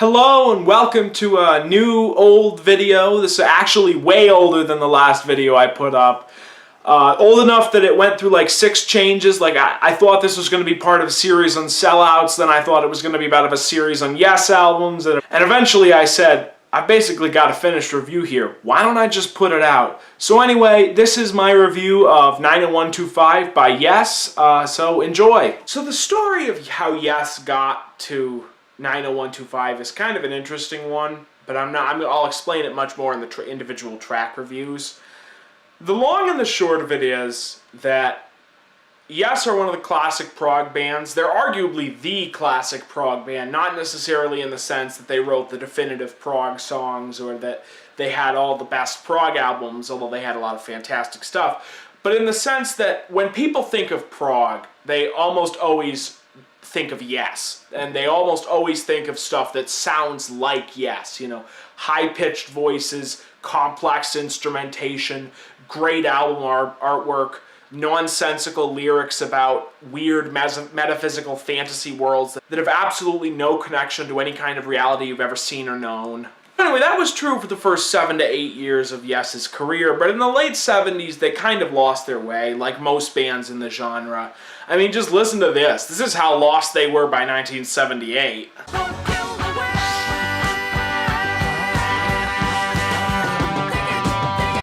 Hello and welcome to a new old video. This is actually way older than the last video I put up. Old enough that it went through like 6 changes. Like I thought this was going to be part of a series on sellouts, then I thought it was going to be part of a series on Yes albums, and eventually I said, I've basically got a finished review here. Why don't I just put it out? So anyway, this is my review of 90125 by Yes, so enjoy. So the story of how Yes got to 90125 is kind of an interesting one, but I'll explain it much more in the individual track reviews. The long and the short of it is that Yes are one of the classic prog bands. They're arguably the classic prog band, not necessarily in the sense that they wrote the definitive prog songs or that they had all the best prog albums, although they had a lot of fantastic stuff, but in the sense that when people think of prog, they almost always think of Yes, and they almost always think of stuff that sounds like Yes, you know, high-pitched voices, complex instrumentation, great album artwork, nonsensical lyrics about weird metaphysical fantasy worlds that have absolutely no connection to any kind of reality you've ever seen or known. Anyway, that was true for the first 7 to 8 years of Yes's career, but in the late 70s they kind of lost their way, like most bands in the genre. I mean, just listen to this. This is how lost they were by 1978.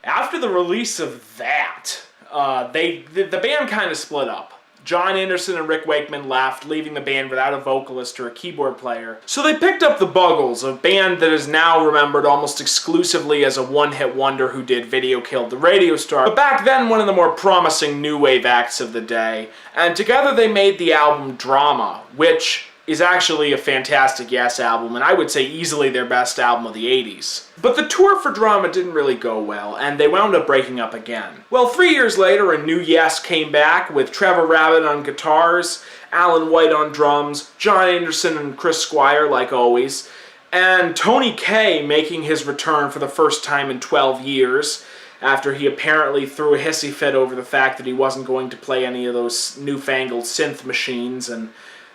After the release of that, the band kind of split up. John Anderson and Rick Wakeman left, leaving the band without a vocalist or a keyboard player. So they picked up the Buggles, a band that is now remembered almost exclusively as a one-hit wonder who did Video Killed the Radio Star, but back then one of the more promising new wave acts of the day. And together they made the album Drama, which is actually a fantastic Yes album, and I would say easily their best album of the 80s. But the tour for Drama didn't really go well, and they wound up breaking up again. Well, 3 years later, a new Yes came back with Trevor Rabin on guitars, Alan White on drums, John Anderson and Chris Squire, like always, and Tony Kaye making his return for the first time in 12 years, after he apparently threw a hissy fit over the fact that he wasn't going to play any of those newfangled synth machines, and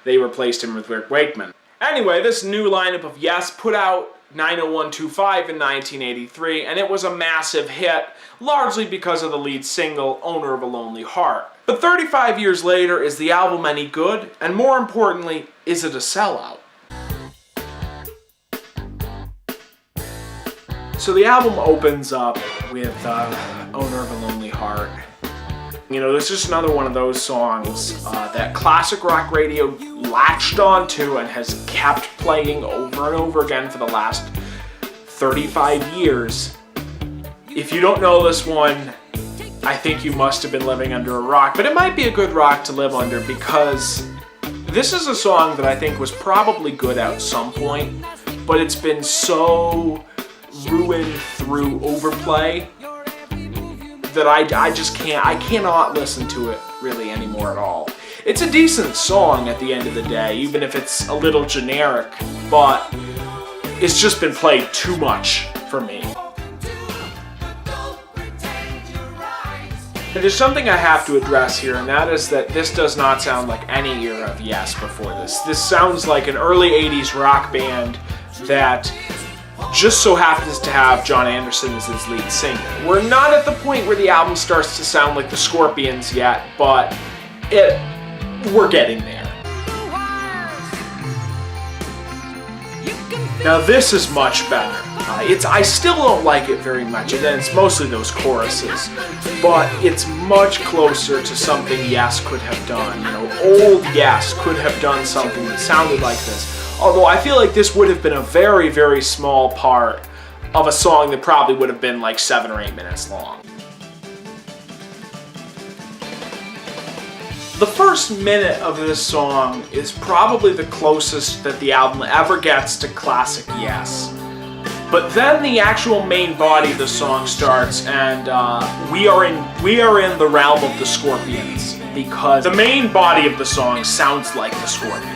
they replaced him with Rick Wakeman. Anyway, this new lineup of Yes put out 90125 in 1983, and it was a massive hit, largely because of the lead single, Owner of a Lonely Heart. But 35 years later, is the album any good? And more importantly, is it a sellout? So the album opens up with Owner of a Lonely Heart. You know, this is just another one of those songs that classic rock radio latched onto and has kept playing over and over again for the last 35 years. If you don't know this one, I think you must have been living under a rock, but it might be a good rock to live under because this is a song that I think was probably good at some point, but it's been so ruined through overplay that I cannot listen to it really anymore at all. It's a decent song at the end of the day, even if it's a little generic, but it's just been played too much for me. There's something I have to address here, and that is that this does not sound like any era of Yes before this. This sounds like an early 80s rock band that just so happens to have John Anderson as his lead singer. We're not at the point where the album starts to sound like the Scorpions yet, but we're getting there. Now this is much better. I still don't like it very much, and then it's mostly those choruses, but it's much closer to something Yes could have done. You know, old Yes could have done something that sounded like this. Although I feel like this would have been a very, very small part of a song that probably would have been like 7 or 8 minutes long. The first minute of this song is probably the closest that the album ever gets to classic Yes. But then the actual main body of the song starts, and we are in the realm of the Scorpions, because the main body of the song sounds like the Scorpions.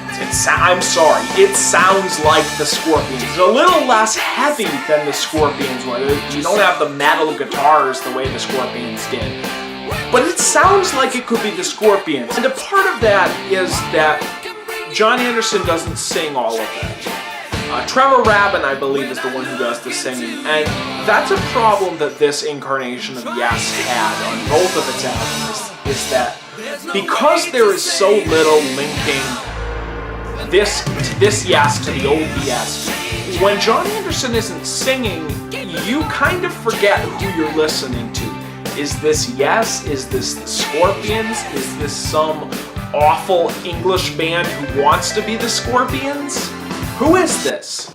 I'm sorry, it sounds like the Scorpions. It's a little less heavy than the Scorpions were. You don't have the metal guitars the way the Scorpions did. But it sounds like it could be the Scorpions. And a part of that is that John Anderson doesn't sing all of it. Trevor Rabin, I believe, is the one who does the singing, and that's a problem that this incarnation of Yes had on both of its albums, is that because there is so little linking this Yes to the old Yes, when John Anderson isn't singing, you kind of forget who you're listening to. Is this Yes? Is this the Scorpions? Is this some awful English band who wants to be the Scorpions? Who is this?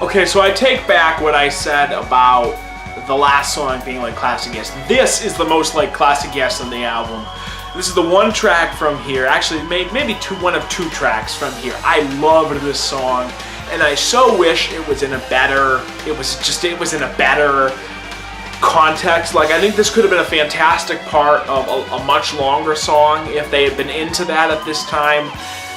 Okay, so I take back what I said about the last song being like classic Yes. This is the most like classic Yes on the album. This is the one track from here, actually maybe one of two tracks from here. I loved this song, and I so wish it was in a better, it was in a better context. Like, I think this could have been a fantastic part of a much longer song if they had been into that at this time.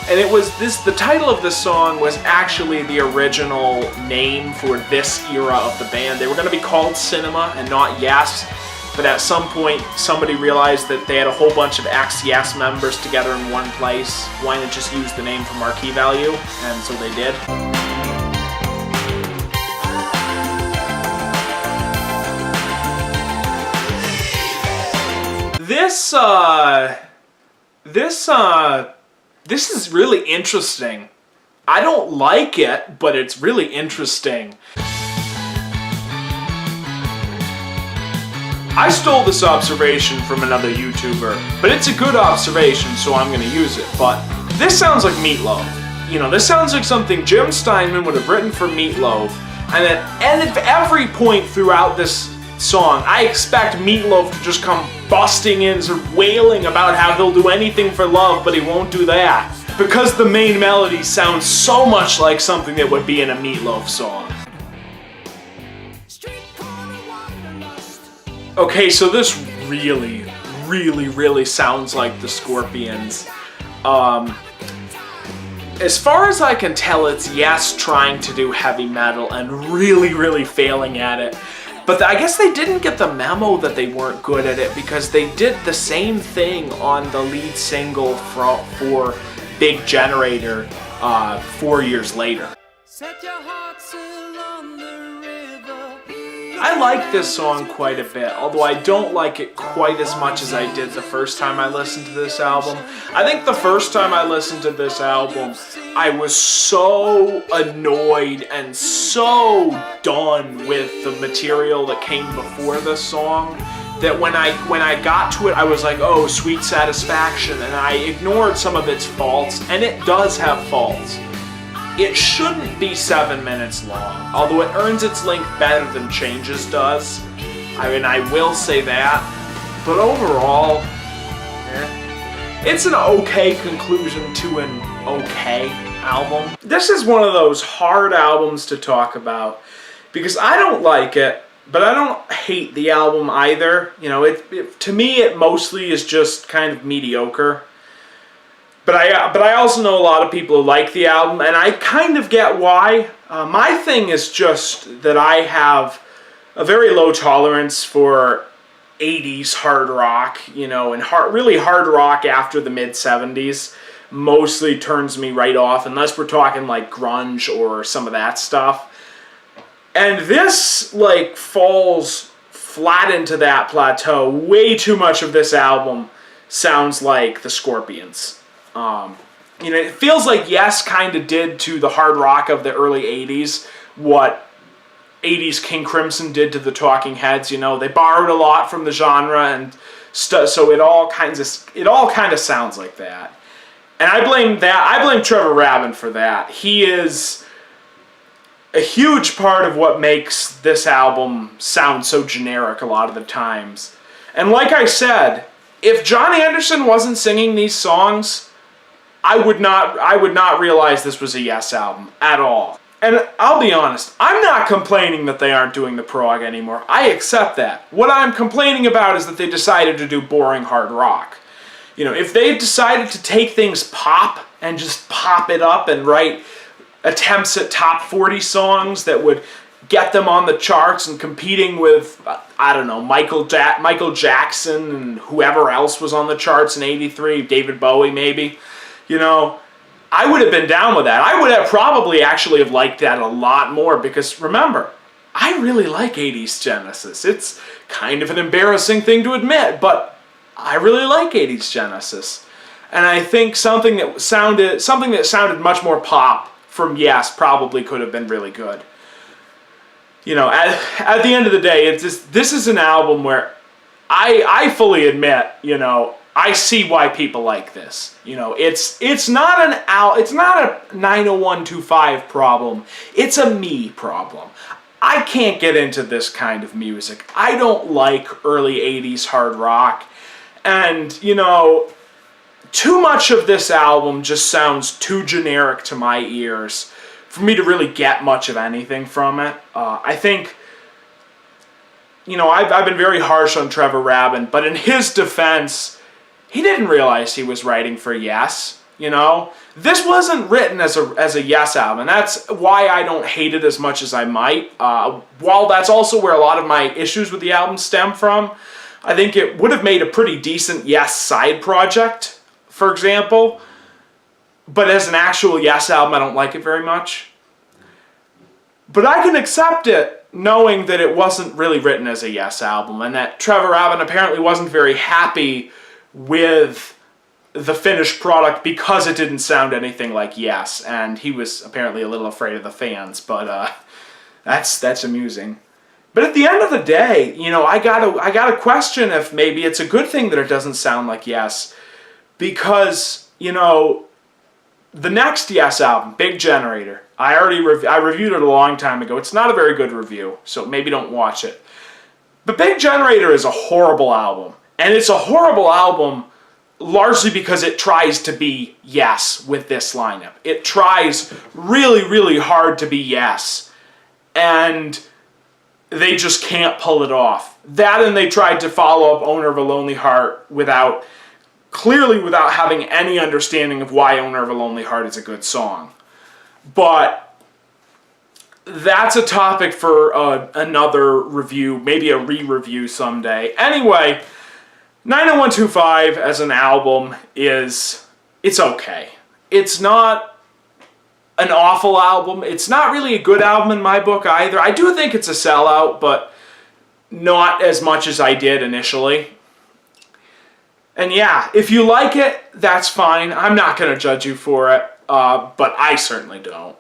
And it was the title of this song was actually the original name for this era of the band. They were going to be called Cinema and not Yes, but at some point somebody realized that they had a whole bunch of ex-Yes members together in one place. Why not just use the name for marquee value? And so they did. This is really interesting. I don't like it, but it's really interesting. I stole this observation from another YouTuber, but it's a good observation, so I'm gonna use it. But this sounds like Meatloaf. You know, this sounds like something Jim Steinman would have written for Meatloaf, and at every point throughout this song, I expect Meatloaf to just come busting in, sort of wailing about how he'll do anything for love, but he won't do that. Because the main melody sounds so much like something that would be in a Meatloaf song. Okay, so this really, really, really sounds like the Scorpions. As far as I can tell, it's Yes trying to do heavy metal and really, really failing at it. But I guess they didn't get the memo that they weren't good at it, because they did the same thing on the lead single for Big Generator 4 years later. Set your heart sail on the river. I like this song quite a bit, although I don't like it quite as much as I did the first time I listened to this album. I think the first time I listened to this album, I was so annoyed and so done with the material that came before this song that when I got to it, I was like, oh, Sweet Satisfaction, and I ignored some of its faults, and it does have faults. It shouldn't be 7 minutes long, although it earns its length better than Changes does. I mean, I will say that. But overall, it's an okay conclusion to an okay album. This is one of those hard albums to talk about, because I don't like it, but I don't hate the album either. You know, to me, it mostly is just kind of mediocre. But I also know a lot of people who like the album, and I kind of get why. My thing is just that I have a very low tolerance for 80s hard rock, you know, and really hard rock after the mid-70s mostly turns me right off, unless we're talking like grunge or some of that stuff. And this, like, falls flat into that plateau. Way too much of this album sounds like the Scorpions. You know, it feels like Yes kind of did to the hard rock of the early 80s what 80s King Crimson did to the Talking Heads. You know, they borrowed a lot from the genre, and so it all kind of sounds like that. And I blame Trevor Rabin for that. He is a huge part of what makes this album sound so generic a lot of the times. And like I said, if John Anderson wasn't singing these songs, I would not realize this was a Yes album at all. And I'll be honest, I'm not complaining that they aren't doing the prog anymore. I accept that. What I'm complaining about is that they decided to do boring hard rock. You know, if they decided to take things pop and just pop it up and write attempts at top 40 songs that would get them on the charts and competing with, I don't know, Michael Jackson and whoever else was on the charts in '83, David Bowie maybe, you know, I would have been down with that. I would have probably actually have liked that a lot more because remember, I really like 80s Genesis. It's kind of an embarrassing thing to admit, but I really like 80s Genesis. And I think something that sounded much more pop from Yes probably could have been really good. You know, at the end of the day, this is an album where I fully admit, you know, I see why people like this. You know, it's not a 90125 problem. It's a me problem. I can't get into this kind of music. I don't like early 80s hard rock. And, you know, too much of this album just sounds too generic to my ears for me to really get much of anything from it. I think, you know, I've been very harsh on Trevor Rabin, but in his defense, he didn't realize he was writing for Yes, you know? This wasn't written as a Yes album, and that's why I don't hate it as much as I might. While that's also where a lot of my issues with the album stem from, I think it would have made a pretty decent Yes side project, for example. But as an actual Yes album, I don't like it very much. But I can accept it knowing that it wasn't really written as a Yes album, and that Trevor Rabin apparently wasn't very happy with the finished product because it didn't sound anything like Yes, and he was apparently a little afraid of the fans, but that's amusing. But at the end of the day, you know, I gotta question if maybe it's a good thing that it doesn't sound like Yes, because, you know, the next Yes album, Big Generator, I reviewed it a long time ago. It's not a very good review, so maybe don't watch it. But Big Generator is a horrible album, and it's a horrible album largely because it tries to be Yes with this lineup. It tries really, really hard to be Yes, and they just can't pull it off. That, and they tried to follow up Owner of a Lonely Heart without having any understanding of why Owner of a Lonely Heart is a good song. But that's a topic for another review, maybe a re-review someday. Anyway, 90125 as an album it's okay. It's not an awful album. It's not really a good album in my book either. I do think it's a sellout, but not as much as I did initially. And yeah, if you like it, that's fine. I'm not going to judge you for it, but I certainly don't.